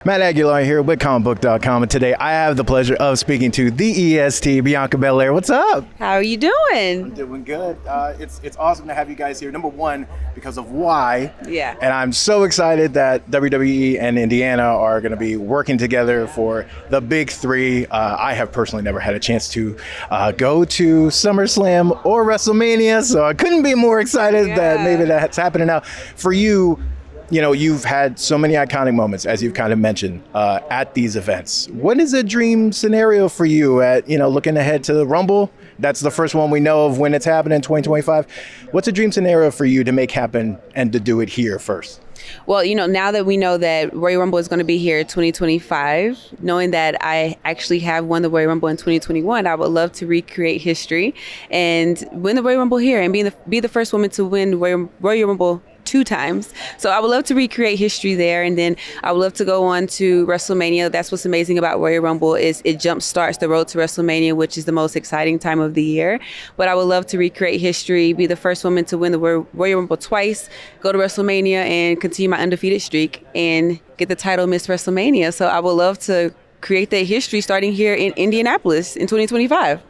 Matt Aguilar here with ComicBook.com, and today I have the pleasure of speaking to the EST, Bianca Belair. What's up? How are you doing? I'm doing good. It's awesome to have you guys here. Number one, because of why. Yeah. And I'm so excited that WWE and Indiana are going to be working together for the big three. I have personally never had a chance to go to SummerSlam or WrestleMania, so I couldn't be more excited that maybe that's happening now. For you, you know, you've had so many iconic moments, as you've kind of mentioned, at these events. What is a dream scenario for you at, looking ahead to the Rumble? That's the first one we know of when it's happening in 2025. What's a dream scenario for you to make happen and to do it here first? Well, now that we know that Royal Rumble is going to be here 2025, knowing that I actually have won the Royal Rumble in 2021, I would love to recreate history and win the Royal Rumble here and be the first woman to win Royal Rumble 2 times. So I would love to recreate history there, and then I would love to go on to WrestleMania. That's what's amazing about Royal Rumble is it jump starts the road to WrestleMania, which is the most exciting time of the year. But I would love to recreate history, be the first woman to win the Royal Rumble twice, go to WrestleMania and continue my undefeated streak and get the title Miss WrestleMania. So I would love to create that history starting here in Indianapolis in 2025.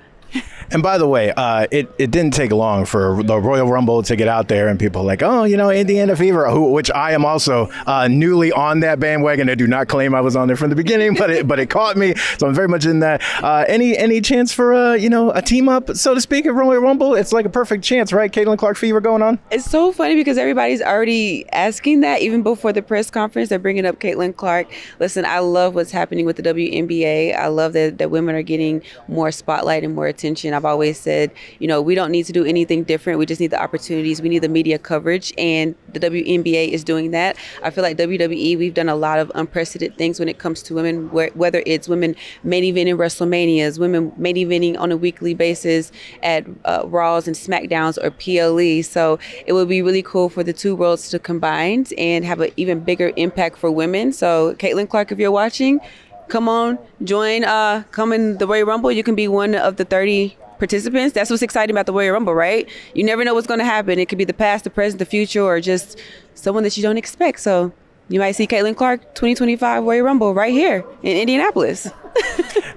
And by the way, it didn't take long for the Royal Rumble to get out there and people like, oh, Indiana Fever, which I am also newly on that bandwagon. I do not claim I was on there from the beginning, but it caught me. So I'm very much in that. Any chance for a team up, so to speak, at Royal Rumble? It's like a perfect chance, right? Caitlin Clark Fever going on. It's so funny because everybody's already asking that. Even before the press conference, they're bringing up Caitlin Clark. Listen, I love what's happening with the WNBA. I love that women are getting more spotlight and more attention. I've always said, we don't need to do anything different. We just need the opportunities. We need the media coverage, and the WNBA is doing that. I feel like WWE, we've done a lot of unprecedented things when it comes to women, whether it's women main eventing WrestleManias, women main eventing on a weekly basis at Raws and Smackdowns or PLE. So it would be really cool for the two worlds to combine and have an even bigger impact for women. So Caitlin Clark, if you're watching, come on, join, come in the Royal Rumble. You can be one of the 30 participants. That's what's exciting about the Royal Rumble, right? You never know what's going to happen. It could be the past, the present, the future, or just someone that you don't expect. So you might see Caitlin Clark 2025 Royal Rumble right here in Indianapolis.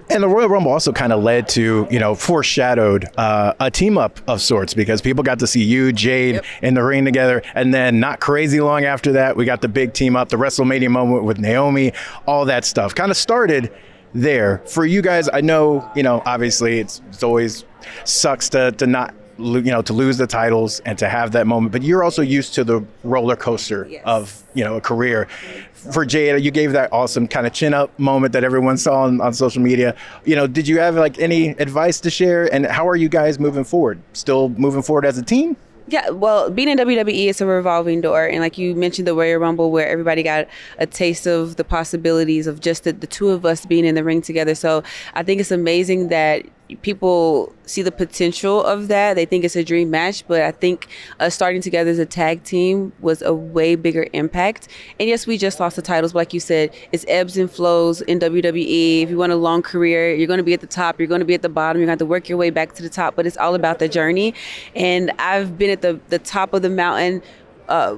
And the Royal Rumble also kind of led to, foreshadowed a team up of sorts, because people got to see you, Jade, in the ring together. And then not crazy long after that, we got the big team up, the WrestleMania moment with Naomi, all that stuff kind of started there. For you guys, I know, obviously it's always sucks to not, to lose the titles and to have that moment, but you're also used to the roller coaster of, a career. For Jada, you gave that awesome kind of chin up moment that everyone saw on social media. Did you have any advice to share, and how are you guys moving forward? Still moving forward as a team? Yeah, well, being in WWE is a revolving door. And like you mentioned, the Royal Rumble, where everybody got a taste of the possibilities of just the two of us being in the ring together. So I think it's amazing that people see the potential of that. They think it's a dream match, but I think us starting together as a tag team was a way bigger impact. And yes, we just lost the titles, but like you said, it's ebbs and flows in WWE. If you want a long career, you're going to be at the top, you're going to be at the bottom, you're going to have to work your way back to the top, but it's all about the journey. And I've been at the top of the mountain,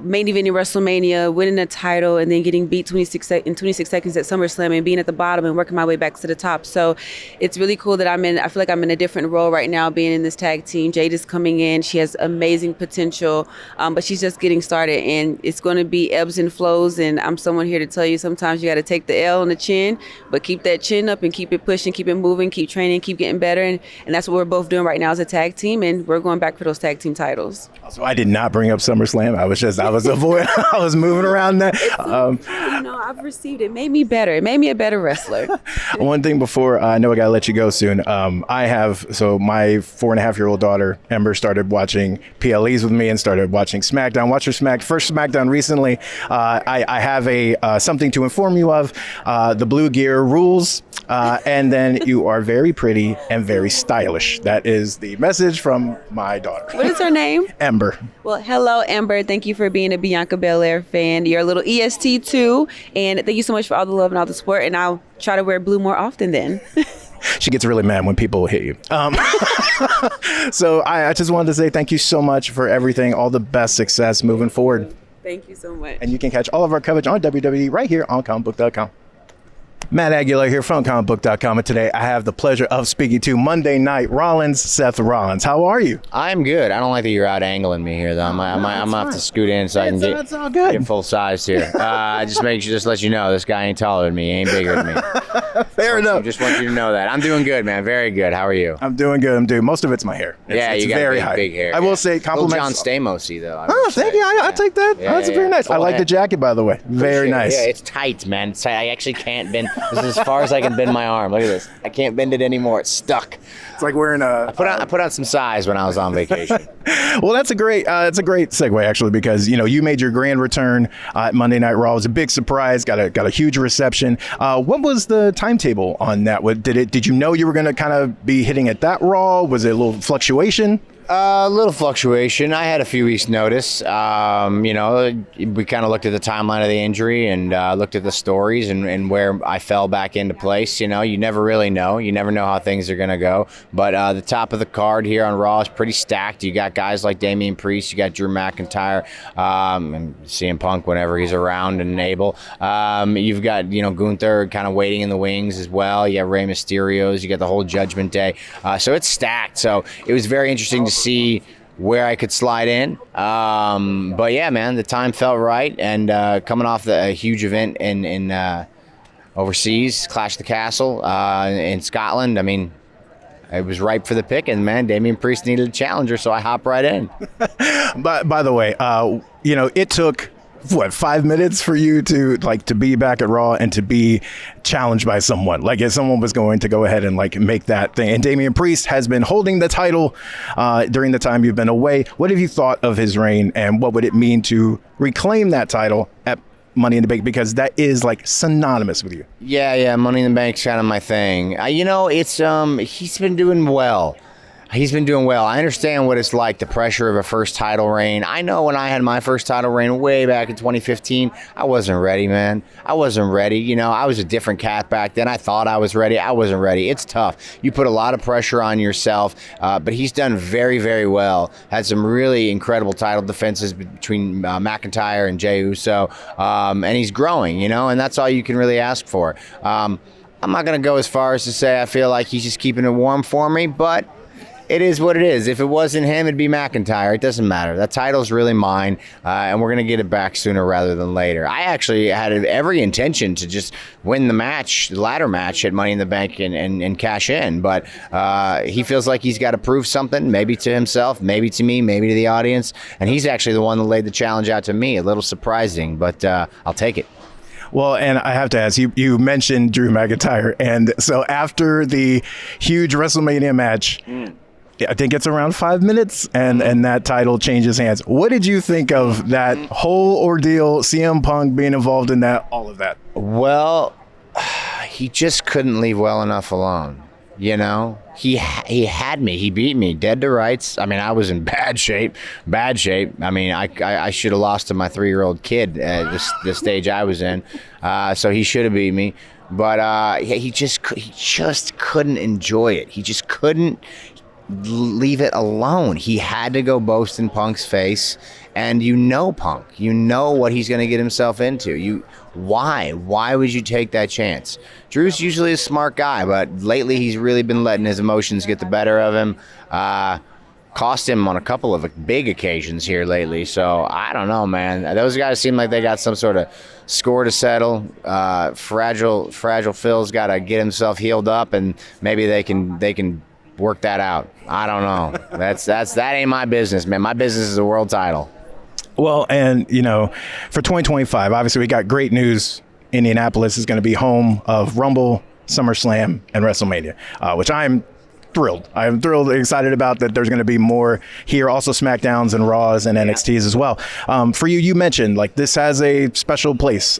main eventing WrestleMania, winning a title, and then getting beat 26 seconds at SummerSlam and being at the bottom and working my way back to the top. So it's really cool that I feel like I'm in a different role right now being in this tag team. Jade is coming in. She has amazing potential, but she's just getting started, and it's going to be ebbs and flows. And I'm someone here to tell you sometimes you got to take the L on the chin, but keep that chin up and keep it pushing, keep it moving, keep training, keep getting better. And that's what we're both doing right now as a tag team, and we're going back for those tag team titles. So I did not bring up SummerSlam. I was avoiding. I was moving around that. I've received it. Made me better. It made me a better wrestler. One thing before I know I gotta let you go soon. My 4.5-year-old daughter Ember started watching PLEs with me and started watching SmackDown. Watch her first SmackDown recently. I have something to inform you of. The blue gear rules. And then you are very pretty and very stylish. That is the message from my daughter. What is her name? Ember. Well, hello, Ember. Thank you for being a Bianca Belair fan. You're a little EST too. And thank you so much for all the love and all the support. And I'll try to wear blue more often then. She gets really mad when people hit you. So I just wanted to say thank you so much for everything. All the best success moving forward. Thank you so much. And you can catch all of our coverage on WWE right here on ComicBook.com. Matt Aguilar here from ComicBook.com, and today I have the pleasure of speaking to Monday Night Rollins, Seth Rollins. How are you? I'm good. I don't like that you're out angling me here, though. I'm gonna have to scoot in so I can get full size here. Just let you know this guy ain't taller than me, he ain't bigger than me. Fair enough. Just want you to know that. I'm doing good, man. Very good. How are you? I'm doing good. Most of it's my hair. It's you got very big hair. I will say compliments. John Stamos-y, though. Thank you. I'll take that. That's very nice. I like the jacket, by the way. Very nice. Yeah, it's tight, man. It's tight. I actually can't bend. This is as far as I can bend my arm. Look at this. I can't bend it anymore. It's stuck. It's like wearing a. I put on some size when I was on vacation. Well, that's a great segue actually, because you made your grand return at Monday Night Raw. It was a big surprise. Got a huge reception. What was the timetable on that? Did you know you were going to kind of be hitting at that Raw? Was it a little fluctuation? A little fluctuation. I had a few weeks' notice. We kind of looked at the timeline of the injury and looked at the stories and where I fell back into place. You never really know. You never know how things are going to go. But the top of the card here on Raw is pretty stacked. You got guys like Damian Priest. You got Drew McIntyre and CM Punk whenever he's around and able. You've got, Gunther kind of waiting in the wings as well. You got Rey Mysterio's. You got the whole Judgment Day. So it's stacked. So it was very interesting to see where I could slide in. But yeah, man, the time felt right. And coming off a huge event in overseas, Clash of the Castle in Scotland, I mean, it was ripe for the picking, man. Damian Priest needed a challenger, so I hopped right in. By the way, it took 5 minutes for you to be back at Raw and to be challenged by someone, like if someone was going to go ahead and make that thing. And Damian Priest has been holding the title during the time you've been away. What have you thought of his reign, and what would it mean to reclaim that title at Money in the Bank, because that is synonymous with you? Yeah, Money in the Bank's kind of my thing. He's been doing well. I understand what it's like, the pressure of a first title reign. I know when I had my first title reign way back in 2015, I wasn't ready, man. I wasn't ready. I was a different cat back then. I thought I was ready. I wasn't ready. It's tough. You put a lot of pressure on yourself, but he's done very, very well. Had some really incredible title defenses between McIntyre and Jey Uso, and he's growing, and that's all you can really ask for. I'm not going to go as far as to say I feel like he's just keeping it warm for me, but it is what it is. If it wasn't him, it'd be McIntyre. It doesn't matter. That title's really mine, and we're going to get it back sooner rather than later. I actually had every intention to just win the ladder match at Money in the Bank and cash in, but he feels like he's got to prove something, maybe to himself, maybe to me, maybe to the audience, and he's actually the one that laid the challenge out to me. A little surprising, but I'll take it. Well, and I have to ask, you mentioned Drew McIntyre, and so after the huge WrestleMania match, I think it's around 5 minutes, and that title changes hands. What did you think of that whole ordeal, CM Punk being involved in that, all of that? Well, he just couldn't leave well enough alone. He had me. He beat me dead to rights. I mean, I was in bad shape. I mean, I should have lost to my 3-year-old kid at the stage I was in. So he should have beat me. But he just couldn't enjoy it. He just couldn't leave it alone. He had to go boast in Punk's face, and Punk. You know what he's going to get himself into. Why would you take that chance? Drew's usually a smart guy, but lately he's really been letting his emotions get the better of him. Cost him on a couple of big occasions here lately. So I don't know, man. Those guys seem like they got some sort of score to settle. Fragile Phil's got to get himself healed up, and maybe they can work that out. I don't know. That ain't my business, man. My business is a world title. Well, and for 2025, obviously we got great news. Indianapolis is going to be home of Rumble, SummerSlam, and WrestleMania, which I'm thrilled. I'm thrilled, excited about that. There's going to be more here, also SmackDowns and Raws and NXTs as well. For you mentioned this has a special place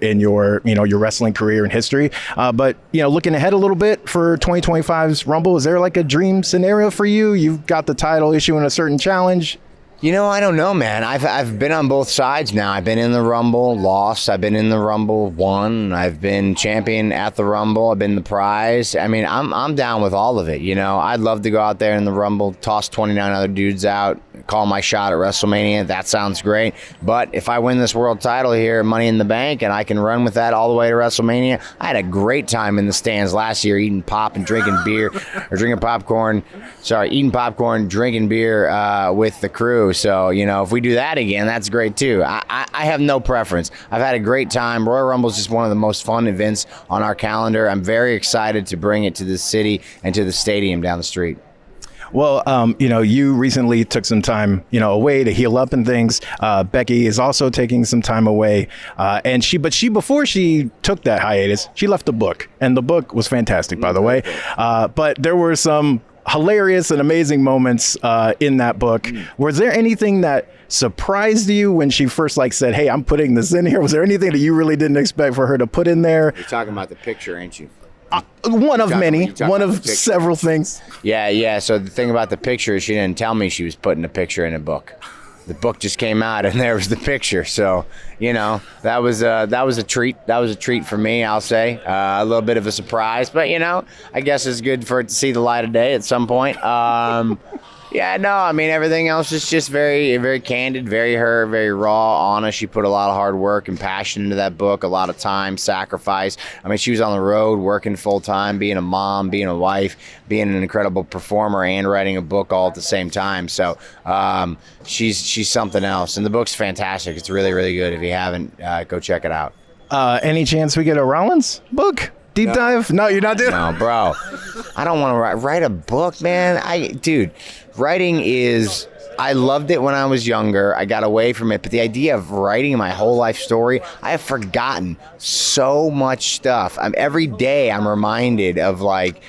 in your your wrestling career and history. But looking ahead a little bit for 2025's Rumble, is there a dream scenario for you? You've got the title issuing a certain challenge. I don't know, man. I've been on both sides now. I've been in the Rumble, lost. I've been in the Rumble, won. I've been champion at the Rumble. I've been the prize. I mean, I'm down with all of it. I'd love to go out there in the Rumble, toss 29 other dudes out, call my shot at WrestleMania. That sounds great. But if I win this world title here, Money in the Bank, and I can run with that all the way to WrestleMania, I had a great time in the stands last year eating pop and drinking beer, or drinking popcorn. Sorry, eating popcorn, drinking beer with the crew. So, if we do that again, that's great too. I have no preference. I've had a great time. Royal Rumble is just one of the most fun events on our calendar. I'm very excited to bring it to the city and to the stadium down the street. Well, you recently took some time, away to heal up and things. Becky is also taking some time away. And before she took that hiatus, she left a book, and the book was fantastic, by the way. But there were some hilarious and amazing moments in that book. Was there anything that surprised you when she first said, "Hey, I'm putting this in here"? Was there anything that you really didn't expect for her to put in there? You're talking about the picture, ain't you? One of many, one of several things. Yeah. So the thing about the picture is she didn't tell me she was putting a picture in a book. The book just came out and there was the picture. So, that was a treat. That was a treat for me, I'll say. A little bit of a surprise, but I guess it's good for it to see the light of day at some point. Everything else is just very, very candid, very raw, honest. She put a lot of hard work and passion into that book, a lot of time, sacrifice. She was on the road working full time, being a mom, being a wife, being an incredible performer, and writing a book all at the same time. So she's something else, and the book's fantastic. It's really, really good. If you haven't, go check it out. Any chance we get a Rollins book? Deep dive? No, you're not doing it? No, bro. I don't want to write a book, man. Writing is... I loved it when I was younger. I got away from it. But the idea of writing my whole life story, I have forgotten so much stuff. Every day I'm reminded of like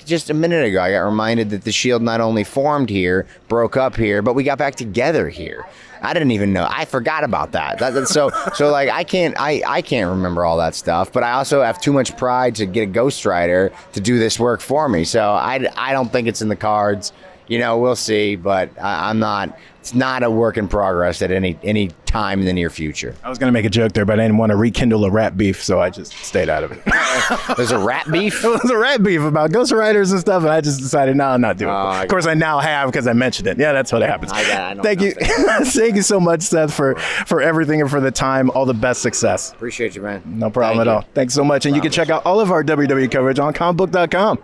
just a minute ago, I got reminded that the Shield not only formed here, broke up here, but we got back together here. I didn't even know. I forgot about that. I can't remember all that stuff. But I also have too much pride to get a ghostwriter to do this work for me. So I don't think it's in the cards. We'll see. But I'm not. It's not a work in progress at any time in the near future. I was going to make a joke there, but I didn't want to rekindle a rap beef, so I just stayed out of it. There's a rap beef? It was a rap beef about ghostwriters and stuff, and I just decided, no, I'm not doing it. Of course, I now have because I mentioned it. Yeah, that's what happens. Thank you. Thank you so much, Seth, for everything and for the time. All the best success. Appreciate you, man. No problem at all. Thanks so much. And you can check out all of our WWE coverage on comicbook.com.